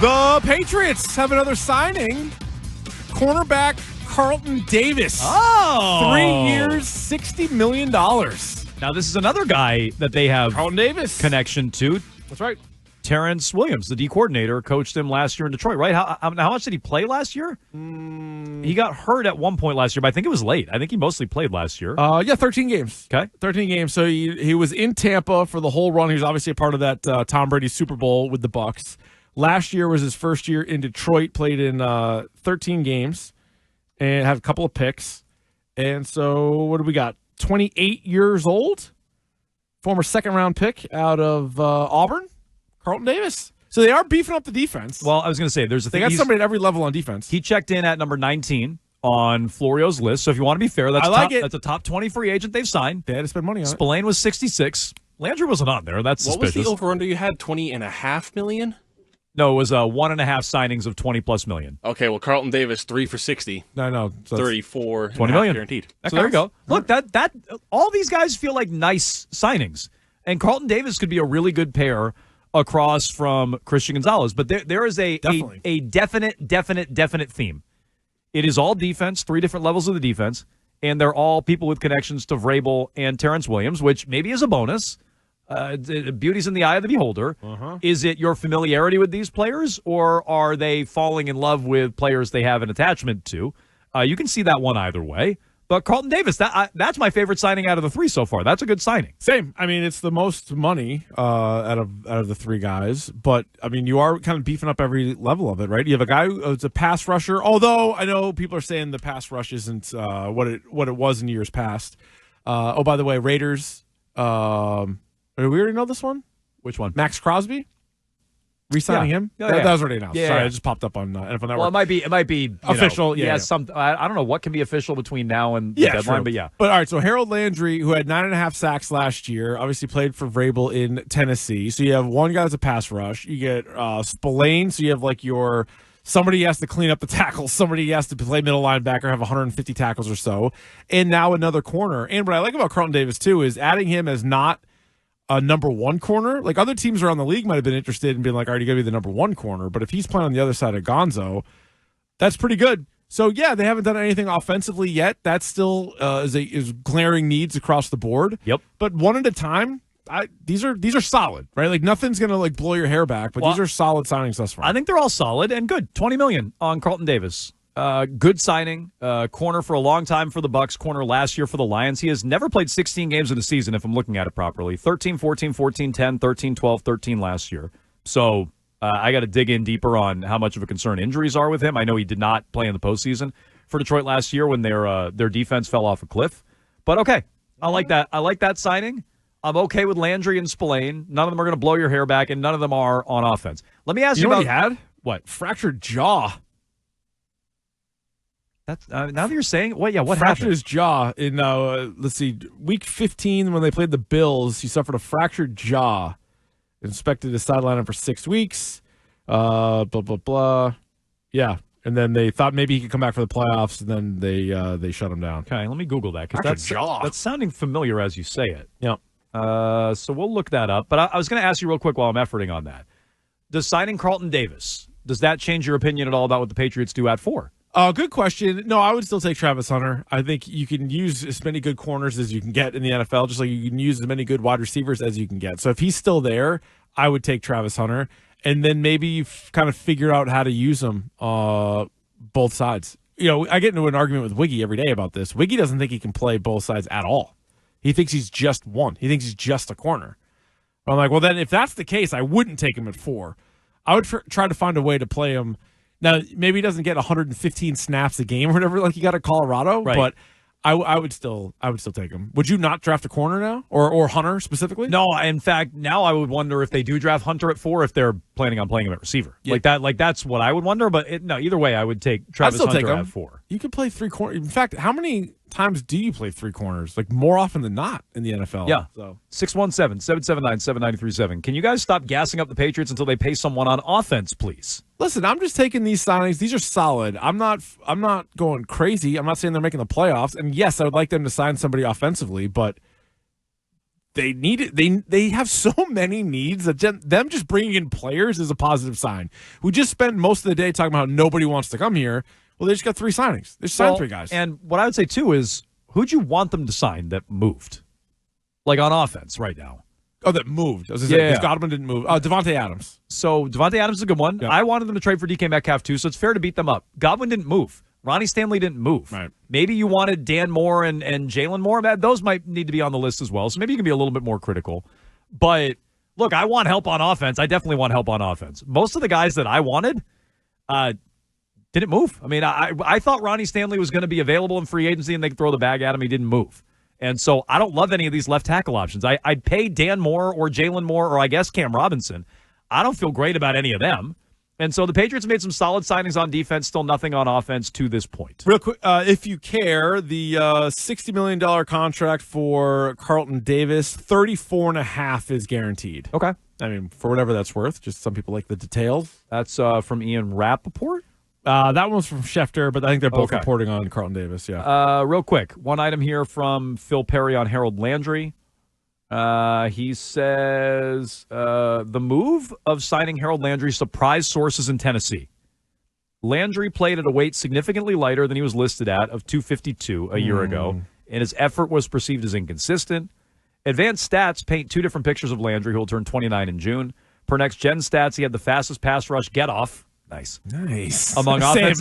The Patriots have another signing. Cornerback Carlton Davis. Oh. 3 years, $60 million. Now, this is another guy that they have Carlton Davis connection to. That's right. Terrence Williams, the D coordinator, coached him last year in Detroit, right? How much did he play last year? He got hurt at one point last year, but I think it was late. I think he mostly played last year. 13 games. Okay. 13 games. So he was in Tampa for the whole run. He was obviously a part of that Tom Brady Super Bowl with the Bucs. Last year was his first year in Detroit, played in 13 games and had a couple of picks. And so what do we got? 28 years old, former second-round pick out of Auburn. Carlton Davis. So they are beefing up the defense. Well, I was going to say, they got somebody at every level on defense. He checked in at number 19 on Florio's list. So if you want to be fair, that's a top 20 free agent they've signed. They had to spend money on it. Spillane was 66. Landry wasn't on there. That's suspicious. What was the over-under you had? $20.5 million? No, it was 1.5 signings of $20+ million. Okay, well, Carlton Davis, 3 for 60. No. So 34, $20 million guaranteed. So there you go. Look, that all these guys feel like nice signings. And Carlton Davis could be a really good pair across from Christian Gonzalez. But there is a definite theme. It is all defense, 3 different levels of the defense, and they're all people with connections to Vrabel and Terrence Williams, which maybe is a bonus. Beauty's in the eye of the beholder. Is it your familiarity with these players, or are they falling in love with players they have an attachment to? You can see that one either way. But Carlton Davis, that's my favorite signing out of the 3 so far. That's a good signing. Same. I mean, it's the most money out of the 3 guys. But, I mean, you are kind of beefing up every level of it, right? You have a guy who's a pass rusher, although I know people are saying the pass rush isn't what it was in years past. By the way, Raiders, do we already know this one? Which one? Max Crosby? Re-signing him? That was already announced. Sorry, it just popped up on NFL Network. Well, it might be official. I don't know what can be official between now and the deadline, true. but yeah. But all right, so Harold Landry, who had 9.5 sacks last year, obviously played for Vrabel in Tennessee. So you have one guy that's a pass rush. You get Spillane, so you have like somebody has to clean up the tackles. Somebody has to play middle linebacker, have 150 tackles or so. And now another corner. And what I like about Carlton Davis, too, is adding him as not a number 1 corner. Like other teams around the league might have been interested in being like, all right, you got to be the number 1 corner. But if he's playing on the other side of Gonzo, that's pretty good. So yeah, they haven't done anything offensively yet. That still is glaring needs across the board. Yep. But one at a time, these are solid, right? Like nothing's gonna like blow your hair back, but these are solid signings thus far. I think they're all solid and good. $20 million on Carlton Davis. Good signing. Corner for a long time for the Bucs. Corner last year for the Lions. He has never played 16 games in a season, if I'm looking at it properly. 13, 14, 14, 10, 13, 12, 13 last year. So I got to dig in deeper on how much of a concern injuries are with him. I know he did not play in the postseason for Detroit last year when their defense fell off a cliff. But okay, I like that. I like that signing. I'm okay with Landry and Spillane. None of them are going to blow your hair back, and none of them are on offense. Let me ask you about what he had? What? Fractured jaw. That's now that you're saying, what fractured happened? His jaw in let's see, week 15 when they played the Bills. He suffered a fractured jaw. Inspected his sideline for 6 weeks. Blah blah blah. Yeah, and then they thought maybe he could come back for the playoffs, and then they shut him down. Okay, let me Google that because that's sounding familiar as you say it. Yeah. So we'll look that up. But I was going to ask you real quick while I'm efforting on that. Does signing Carlton Davis, does that change your opinion at all about what the Patriots do at 4? Good question. No, I would still take Travis Hunter. I think you can use as many good corners as you can get in the NFL, just like you can use as many good wide receivers as you can get. So if he's still there, I would take Travis Hunter. And then maybe you kind of figure out how to use him both sides. You know, I get into an argument with Wiggy every day about this. Wiggy doesn't think he can play both sides at all. He thinks he's just one. He thinks he's just a corner. I'm like, well, then if that's the case, I wouldn't take him at 4. I would try to find a way to play him. Now, maybe he doesn't get 115 snaps a game or whatever like he got at Colorado, right. But I would still take him. Would you not draft a corner now, or Hunter specifically? No, in fact, now I would wonder if they do draft Hunter at 4 if they're planning on playing him at receiver. Yeah. Like that's what I would wonder. But no, either way, I would take Travis Hunter at 4. You could play 3 corners. In fact, how many times do you play 3 corners? Like more often than not in the NFL. Yeah. So 617-779-7937. Can you guys stop gassing up the Patriots until they pay someone on offense, please? Listen, I'm just taking these signings. These are solid. I'm not going crazy. I'm not saying they're making the playoffs. And yes, I would like them to sign somebody offensively, but they need it. They have so many needs that them just bringing in players is a positive sign. We just spent most of the day talking about how nobody wants to come here. Well, they just got 3 signings. They just signed 3 guys. And what I would say, too, is who'd you want them to sign that moved? Like on offense right now. Oh, that moved. I was going to say, because Godwin didn't move. Devontae Adams. So Devontae Adams is a good one. Yeah. I wanted them to trade for DK Metcalf, too, so it's fair to beat them up. Godwin didn't move. Ronnie Stanley didn't move. Right. Maybe you wanted Dan Moore and Jalen Moore. Those might need to be on the list as well, so maybe you can be a little bit more critical. But, look, I want help on offense. I definitely want help on offense. Most of the guys that I wanted didn't move. I mean, I thought Ronnie Stanley was going to be available in free agency and they could throw the bag at him. He didn't move. And so I don't love any of these left tackle options. I'd pay Dan Moore or Jalen Moore or I guess Cam Robinson. I don't feel great about any of them. And so the Patriots made some solid signings on defense, still nothing on offense to this point. Real quick, if you care, the $60 million contract for Carlton Davis, 34.5 is guaranteed. Okay. I mean, for whatever that's worth. Just some people like the details. That's from Ian Rappaport? That one's from Schefter, but I think they're both Okay. reporting on Carlton Davis, yeah. Real quick, one item here from Phil Perry on Harold Landry. He says the move of signing Harold Landry surprised sources in Tennessee. Landry played at a weight significantly lighter than he was listed at of 252 a year ago, and his effort was perceived as inconsistent. Advanced stats paint 2 different pictures of Landry, who will turn 29 in June. Per Next Gen Stats, he had the fastest pass rush get-off. Nice. Among outside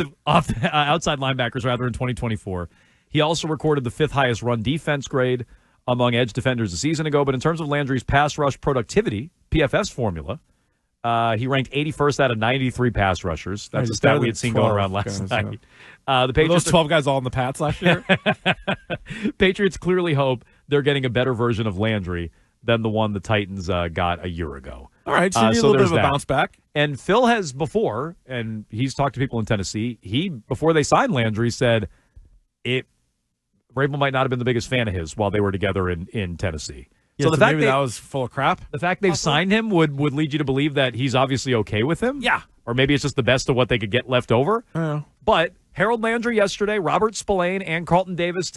linebackers, rather, in 2024. He also recorded the 5th highest run defense grade among edge defenders a season ago. But in terms of Landry's pass rush productivity, PFS formula, he ranked 81st out of 93 pass rushers. That's a stat we had seen going around last night. The Patriots, those 12 guys all in the Pats last year? Patriots clearly hope they're getting a better version of Landry than the one the Titans got a year ago. All right, so you need a little bit of a bounce back. And Phil has before, and he's talked to people in Tennessee, before they signed Landry, said Vrabel might not have been the biggest fan of his while they were together in Tennessee. Yeah, so the fact maybe that was full of crap. The fact they've signed him would lead you to believe that he's obviously okay with him. Yeah. Or maybe it's just the best of what they could get left over. I don't know. But Harold Landry yesterday, Robert Spillane, and Carlton Davis